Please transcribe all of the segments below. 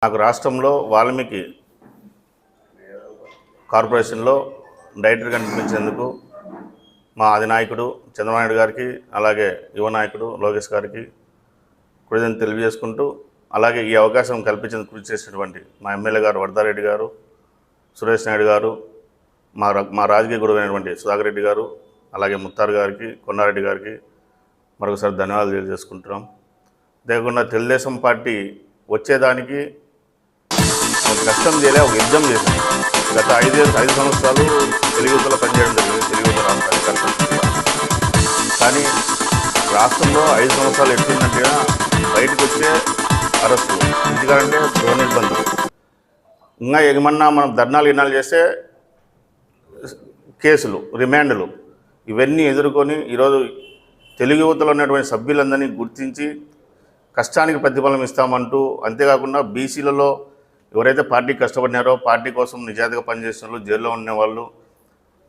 నాకు రాష్ట్రంలో వాల్మీకి కార్పొరేషన్లో డైరెక్టర్గా నియమించేందుకు మా అధినాయకుడు చంద్రబాబు నాయుడు గారికి, అలాగే యువ నాయకుడు లోకేష్ గారికి కృతజ్ఞతలు తెలియజేసుకుంటూ, అలాగే ఈ అవకాశం కల్పించేందుకు కృషి చేసినటువంటి మా ఎమ్మెల్యే గారు వరదారెడ్డి గారు, సురేష్ నాయుడు గారు, మా రాజకీయ గురువైనటువంటి సుధాకర్ రెడ్డి గారు, అలాగే ముత్తార్ గారికి, కొండారెడ్డి గారికి మరొకసారి ధన్యవాదాలు తెలియజేసుకుంటున్నాం. అంతేకాకుండా తెలుగుదేశం పార్టీ వచ్చేదానికి కష్టం చేయలే, ఒక యుద్ధం చేశాం. గత 5 సంవత్సరాలు తెలుగులో పనిచేయడం జరిగింది, తెలుగు రాష్ట్రానికి. కానీ రాష్ట్రంలో 5 సంవత్సరాలు ఎట్లుందంటే బయటకు వచ్చే అరెస్టులు, ఎందుకంటే గృహ నిర్బంధం, ఇంకా ఏమన్నా మనం ధర్నాలు చేస్తే కేసులు, రిమాండ్లు, ఇవన్నీ ఎదుర్కొని ఈరోజు తెలుగు యువతలో ఉన్నటువంటి సభ్యులందరినీ గుర్తించి కష్టానికి ప్రతిఫలం ఇస్తామంటూ, అంతేకాకుండా బీసీలలో ఎవరైతే పార్టీ కష్టపడినారో, పార్టీ కోసం నిజాయితీగా పనిచేసిన వాళ్ళు, జైల్లో ఉన్నవాళ్ళు,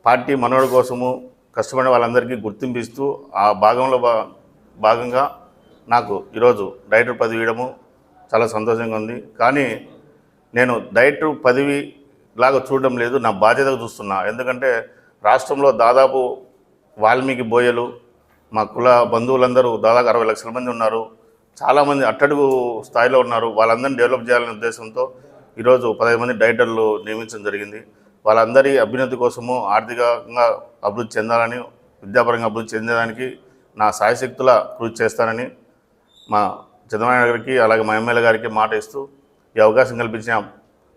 పార్టీ మనోడి కోసము కష్టపడిన వాళ్ళందరికీ గుర్తింపు ఇస్తూ ఆ భాగంగా నాకు ఈరోజు డైరెక్టర్ పదవి ఇవ్వడము చాలా సంతోషంగా ఉంది. కానీ నేను డైరెక్టర్ పదవి లాగా చూడడం లేదు, నా బాధ్యతగా చూస్తున్నా. ఎందుకంటే రాష్ట్రంలో దాదాపు వాల్మీకి బోయలు, మా కుల బంధువులందరూ దాదాపు 60 లక్షల మంది ఉన్నారు. చాలామంది అట్టడుగు స్థాయిలో ఉన్నారు. వాళ్ళందరినీ డెవలప్ చేయాలనే ఉద్దేశంతో ఈరోజు 15 మంది డైరెక్టర్లు నియమించడం జరిగింది. వాళ్ళందరి అభ్యున్నతి కోసము, ఆర్థికంగా అభివృద్ధి చెందాలని, విద్యాపరంగా అభివృద్ధి చెందడానికి నా సాయశక్తుల కృషి చేస్తానని మా చంద్రబాబు గారికి, అలాగే మా ఎమ్మెల్యే గారికి మాట ఇస్తూ, ఈ అవకాశం కల్పించిన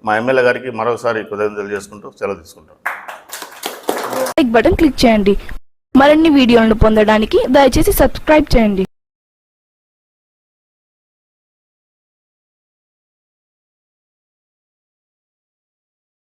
మా ఎమ్మెల్యే గారికి మరొకసారి కృతజ్ఞతలు తెలియజేసుకుంటూ సెలవు తీసుకుంటాం. లైక్ బటన్ క్లిక్ చేయండి. మరిన్ని వీడియోలను పొందడానికి దయచేసి సబ్స్క్రైబ్ చేయండి.